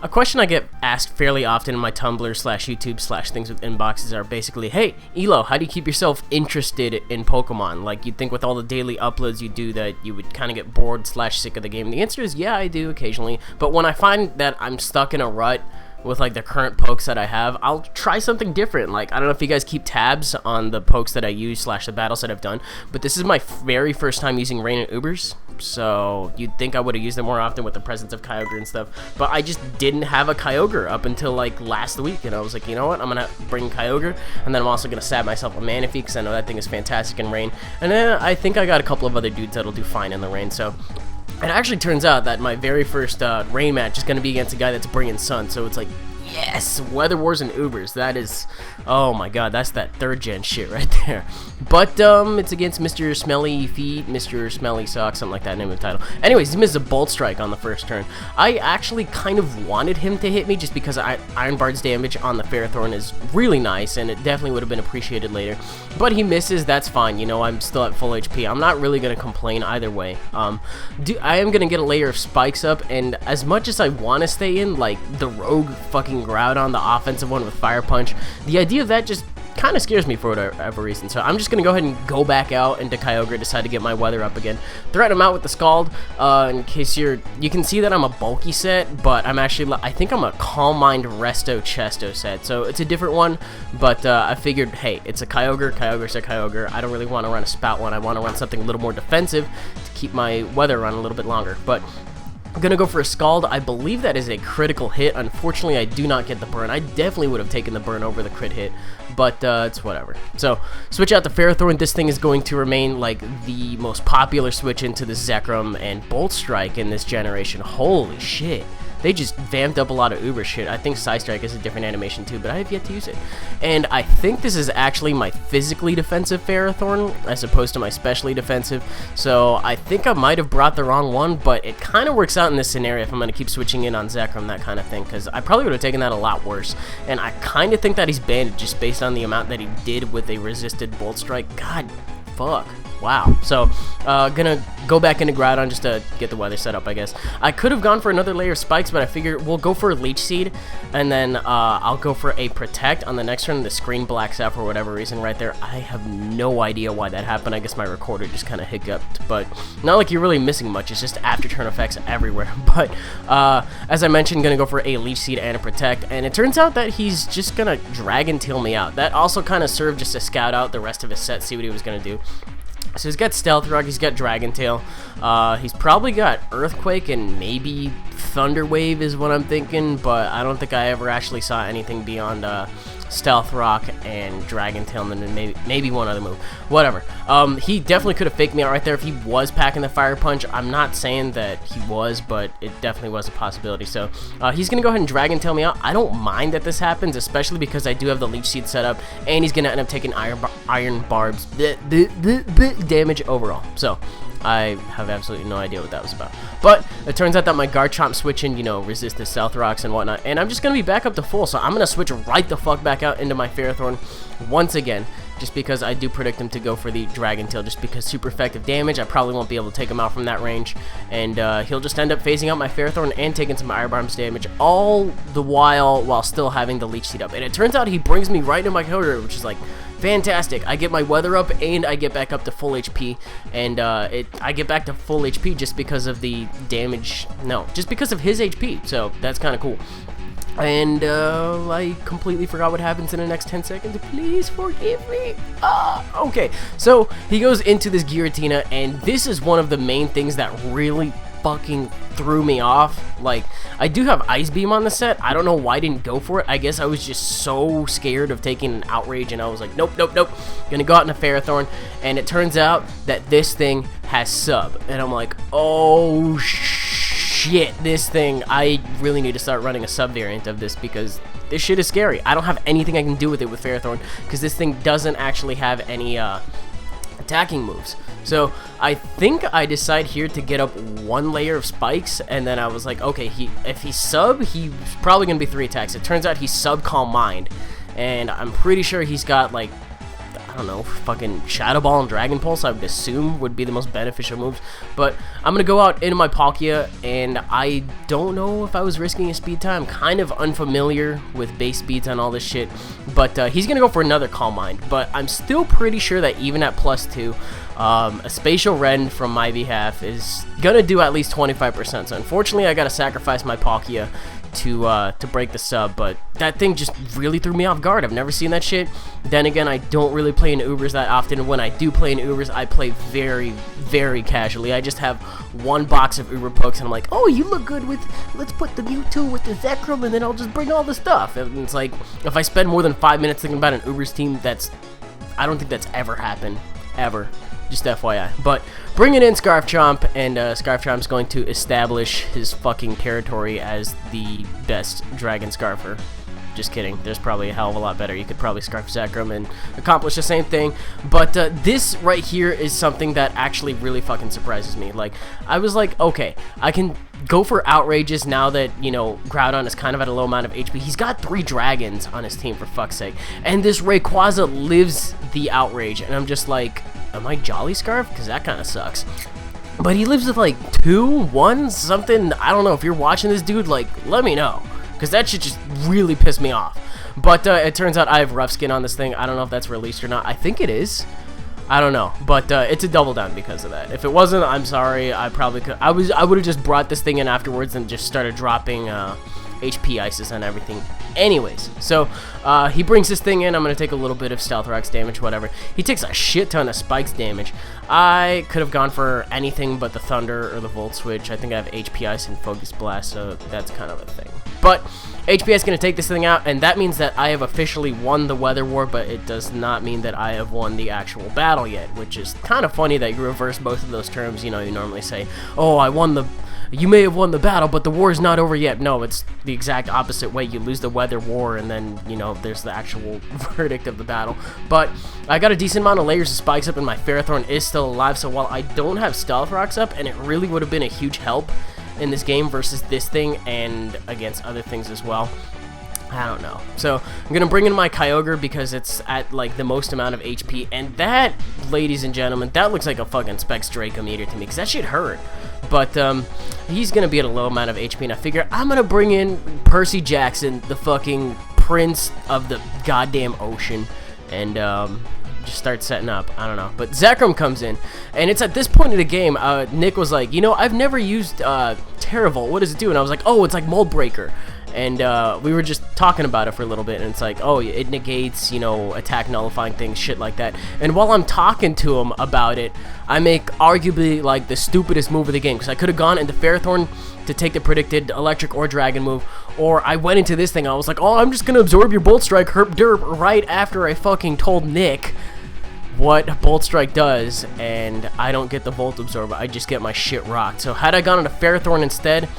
A question I get asked fairly often in my Tumblr slash YouTube slash things with inboxes are basically, hey, Elo, how do you keep yourself interested in Pokemon? Like, you'd think with all the daily uploads you do that you would kind of get bored slash sick of the game. The answer is, yeah, I do occasionally. But when I find that I'm stuck in a rut with like the current pokes that I have, I'll try something different. Like, I don't know if you guys keep tabs on the pokes that I use slash the battles that I've done, but this is my very first time using Rain and Ubers, so you'd think I would have used them more often with the presence of Kyogre and stuff, but I just didn't have a Kyogre up until like last week, and I was like, you know what, I'm gonna bring Kyogre, and then I'm also gonna stab myself a Manaphy because I know that thing is fantastic in Rain, and then I think I got a couple of other dudes that'll do fine in the Rain. So it actually turns out that my very first Rain match is going to be against a guy that's bringing Sun, so it's like, yes, Weather Wars and Ubers, that is, oh my god, that's that 3rd gen shit right there. But, it's against Mr. Smelly Feet, Mr. Smelly Socks, something like that, name of the title. Anyways, he missed a Bolt Strike on the first turn. I actually kind of wanted him to hit me just because Iron Bard's damage on the Ferrothorn is really nice, and it definitely would have been appreciated later. But he misses, that's fine, you know, I'm still at full HP. I'm not really going to complain either way. I am going to get a layer of spikes up, and as much as I want to stay in, like, the Rogue fucking Groudon, the offensive one with Fire Punch, the idea of that just kind of scares me for whatever reason. So I'm just going to go ahead and go back out into Kyogre, decide to get my weather up again. Threaten him out with the Scald, in case you can see that I'm a bulky set, but I'm actually, I think I'm a Calm Mind Resto Chesto set. So it's a different one, but I figured, hey, it's a Kyogre, Kyogre's a Kyogre. I don't really want to run a Spout one. I want to run something a little more defensive to keep my weather run a little bit longer. But I'm gonna go for a Scald. I believe that is a critical hit. Unfortunately, I do not get the burn. I definitely would have taken the burn over the crit hit, but it's whatever. So, switch out the Ferrothorn. This thing is going to remain like the most popular switch into the Zekrom and Bolt Strike in this generation. Holy shit. They just vamped up a lot of Uber shit. I think Side Strike is a different animation too, but I have yet to use it. And I think this is actually my physically defensive Ferrothorn as opposed to my specially defensive. So I think I might have brought the wrong one, but it kind of works out in this scenario if I'm going to keep switching in on Zekrom, that kind of thing, because I probably would have taken that a lot worse. And I kind of think that he's banded just based on the amount that he did with a resisted Bolt Strike. God, fuck. Wow. So, gonna go back into Groudon just to get the weather set up, I guess. I could have gone for another layer of spikes, but I figured we'll go for a Leech Seed, and then I'll go for a Protect on the next turn. The screen blacks out for whatever reason right there. I have no idea why that happened. I guess my recorder just kind of hiccuped, but not like you're really missing much. It's just after turn effects everywhere. But, as I mentioned, gonna go for a Leech Seed and a Protect, and it turns out that he's just gonna Dragon Tail me out. That also kind of served just to scout out the rest of his set, see what he was gonna do. So he's got Stealth Rock, he's got Dragon Tail, he's probably got Earthquake and maybe Thunder Wave is what I'm thinking, but I don't think I ever actually saw anything beyond Stealth Rock and Dragon Tail, and then maybe one other move. Whatever. He definitely could have faked me out right there if he was packing the Fire Punch. I'm not saying that he was, but it definitely was a possibility. So he's going to go ahead and Dragon Tail me out. I don't mind that this happens, especially because I do have the Leech Seed set up, and he's going to end up taking Iron Barb's damage overall. So I have absolutely no idea what that was about. But it turns out that my Garchomp switching, you know, resist the Stealth Rocks and whatnot. And I'm just going to be back up to full. So I'm going to switch right the fuck back out into my Ferrothorn once again. Just because I do predict him to go for the Dragon Tail. Just because super effective damage. I probably won't be able to take him out from that range. And he'll just end up phasing out my Ferrothorn and taking some Iron Bombs damage. All the while still having the Leech Seed up. And it turns out he brings me right into my Kyogre, which is like fantastic. I get my weather up and I get back up to full HP, and I get back to full HP just because of the damage, no, just because of his HP, so that's kind of cool. And I completely forgot what happens in the next 10 seconds. Please forgive me. Okay, so he goes into this Giratina, and this is one of the main things that really fucking threw me off. Like, I do have Ice Beam on the set. I don't know why I didn't go for it. I guess I was just so scared of taking an Outrage, and I was like, nope, nope, nope. Gonna go out in a Ferrothorn, and it turns out that this thing has Sub, and I'm like, oh shit, this thing, I really need to start running a Sub variant of this because this shit is scary. I don't have anything I can do with it with Ferrothorn because this thing doesn't actually have any attacking moves. So I think I decide here to get up one layer of spikes, and then I was like, okay, if he's sub, he's probably gonna be 3 attacks. It turns out he's sub Calm Mind, and I'm pretty sure he's got like, I don't know, fucking Shadow Ball and Dragon Pulse, I would assume would be the most beneficial moves. But I'm going to go out into my Palkia, and I don't know if I was risking a speed tie. I'm kind of unfamiliar with base speeds on all this shit. But he's going to go for another Calm Mind. But I'm still pretty sure that even at +2, a Spatial Rend from my behalf is going to do at least 25%. So unfortunately, I got to sacrifice my Palkia to break the sub, but that thing just really threw me off guard. I've never seen that shit. Then again, I don't really play in Ubers that often, and when I do play in Ubers, I play very, very casually. I just have one box of Uber pokes, and I'm like, oh, you look good with, let's put the Mewtwo with the Zekrom, and then I'll just bring all the stuff. And it's like, if I spend more than 5 minutes thinking about an Ubers team, I don't think that's ever happened, ever. Just FYI. But bringing in Scarf Chomp, and Scarf Chomp's going to establish his fucking territory as the best Dragon Scarfer. Just kidding. There's probably a hell of a lot better. You could probably Scarf Zekrom and accomplish the same thing. But this right here is something that actually really fucking surprises me. Like, I was like, okay, I can go for Outrages now that, you know, Groudon is kind of at a low amount of HP. He's got 3 dragons on his team, for fuck's sake. And this Rayquaza lives the Outrage. And I'm just like, am I Jolly Scarf? Because that kind of sucks. But he lives with like 2, 1, something. I don't know. If you're watching this, dude, like, let me know. Because that shit just really pissed me off. But it turns out I have Rough Skin on this thing. I don't know if that's released or not. I think it is. I don't know. But it's a double down because of that. If it wasn't, I'm sorry. I probably could. I would have just brought this thing in afterwards and just started dropping HP Isis and everything. Anyways, so he brings this thing in. I'm going to take a little bit of Stealth Rocks damage, whatever. He takes a shit ton of Spikes damage. I could have gone for anything but the Thunder or the Volt Switch. I think I have HP Ice and Focus Blast, so that's kind of a thing. But HP is going to take this thing out, and that means that I have officially won the Weather War, but it does not mean that I have won the actual battle yet, which is kind of funny that you reverse both of those terms. You know, you normally say, oh, I won the... You may have won the battle, but the war is not over yet. No, it's the exact opposite way. You lose the Weather War, and then, you know, there's the actual verdict of the battle. But I got a decent amount of layers of spikes up, and my Ferrothorn is still alive. So while I don't have Stealth Rocks up, and it really would have been a huge help in this game versus this thing and against other things as well, I don't know. So I'm going to bring in my Kyogre because it's at like the most amount of HP. And that, ladies and gentlemen, that looks like a fucking Specs Dracometer to me because that shit hurt. But he's going to be at a low amount of HP. And I figure I'm going to bring in Percy Jackson, the fucking prince of the goddamn ocean. And just start setting up. I don't know. But Zekrom comes in. And it's at this point in the game, Nick was like, you know, I've never used Terravolt. What does it do? And I was like, oh, it's like Mold Breaker. And we were just talking about it for a little bit, and it's like, oh, it negates, you know, attack nullifying things, shit like that. And while I'm talking to him about it, I make arguably like the stupidest move of the game, because I could have gone into Ferrothorn to take the predicted electric or dragon move, or I went into this thing, I was like, oh, I'm just gonna absorb your Bolt Strike, herp derp, right after I fucking told Nick what Bolt Strike does, and I don't get the Volt Absorb, I just get my shit rocked. So had I gone into Ferrothorn instead,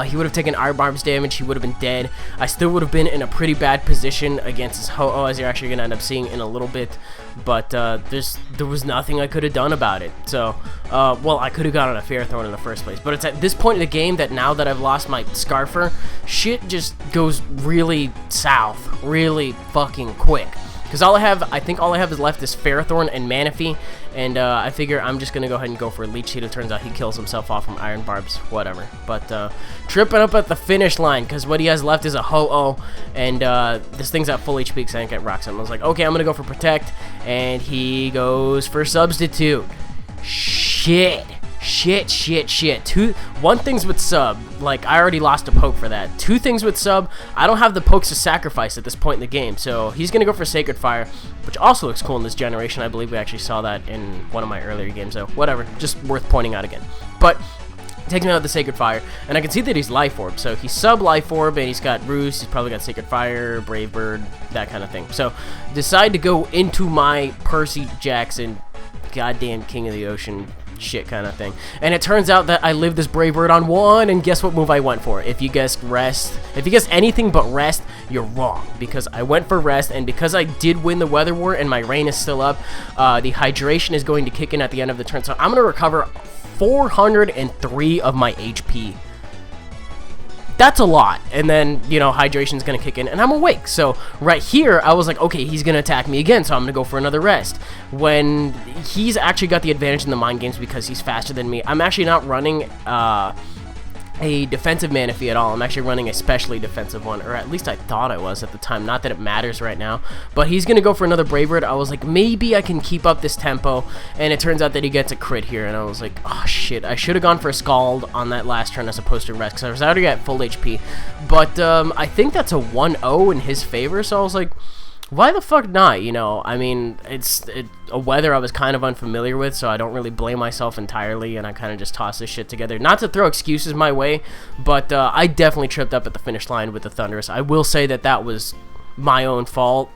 he would have taken Iron Barb's damage, he would have been dead. I still would have been in a pretty bad position against his Ho-Oh, as you're actually going to end up seeing in a little bit. But there was nothing I could have done about it. So, well, I could have gotten a Ferrothorn in the first place. But it's at this point in the game that now that I've lost my Scarfer, shit just goes really south, really fucking quick. Because I think all I have is left is Ferrothorn and Manaphy, and I figure I'm just going to go ahead and go for Leech Seed. It turns out he kills himself off from Iron Barbs, whatever. But tripping up at the finish line, because what he has left is a Ho-Oh, and this thing's at full HP because I didn't get Rocks on him. I was like, okay, I'm going to go for Protect, and he goes for Substitute. Shit. One thing's with sub, like I already lost a poke for that. 2 things with sub, I don't have the pokes to sacrifice at this point in the game, so he's gonna go for Sacred Fire, which also looks cool in this generation. I believe we actually saw that in one of my earlier games, so whatever, just worth pointing out again. But taking out the Sacred Fire, and I can see that he's Life Orb, so he's sub Life Orb, and he's got Roost, he's probably got Sacred Fire, Brave Bird, that kind of thing. So decide to go into my Percy Jackson, goddamn King of the Ocean shit kind of thing. And it turns out that I lived this Brave Bird on 1, and guess what move I went for? If you guessed Rest, if you guessed anything but Rest, you're wrong, because I went for Rest, and because I did win the Weather War and my rain is still up, the Hydration is going to kick in at the end of the turn, so I'm going to recover 403 of my HP. that's a lot. And then, you know, hydration's gonna kick in, and I'm awake. So right here, I was like, okay, he's gonna attack me again, so I'm gonna go for another rest. When he's actually got the advantage in the mind games because he's faster than me, I'm actually not running a defensive Manaphy at all. I'm actually running a specially defensive one, or at least I thought I was at the time. Not that it matters right now, but he's gonna go for another Brave Bird. I was like, maybe I can keep up this tempo, and it turns out that he gets a crit here, and I was like, oh shit, I should have gone for a Scald on that last turn as opposed to rest, because I was already at full HP, but I think that's a 1-0 in his favor, so I was like, why the fuck not, you know? I mean, it's a weather I was kind of unfamiliar with, so I don't really blame myself entirely, and I kind of just tossed this shit together. Not to throw excuses my way, but I definitely tripped up at the finish line with the Thunderous. I will say that that was my own fault,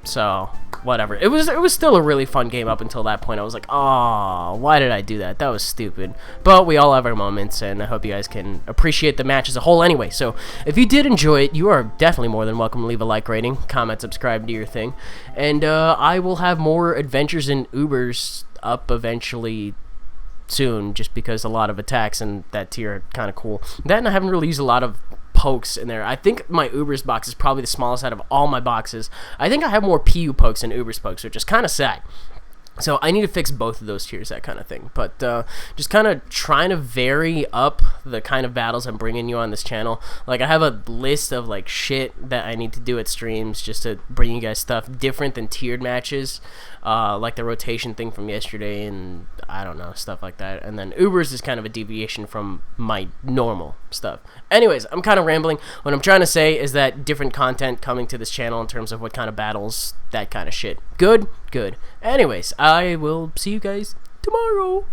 so whatever. It was still a really fun game up until that point. I was like, oh, why did I do that? That was stupid. But we all have our moments, and I hope you guys can appreciate the match as a whole anyway. So if you did enjoy it, you are definitely more than welcome to leave a like rating, comment, subscribe, do your thing. And I will have more adventures in Ubers up eventually soon, just because a lot of attacks in that tier are kind of cool. That, and I haven't really used a lot of pokes in there. I think my Ubers box is probably the smallest out of all my boxes. I think I have more PU pokes than Ubers pokes, which is kind of sad. So I need to fix both of those tiers, that kind of thing. But just kind of trying to vary up the kind of battles I'm bringing you on this channel. Like, I have a list of like shit that I need to do at streams just to bring you guys stuff different than tiered matches, like the rotation thing from yesterday, and I don't know, stuff like that. And then Ubers is kind of a deviation from my normal stuff. Anyways, I'm kind of rambling. What I'm trying to say is that different content coming to this channel in terms of what kind of battles, that kind of shit. Good? Good. Anyways, I will see you guys tomorrow.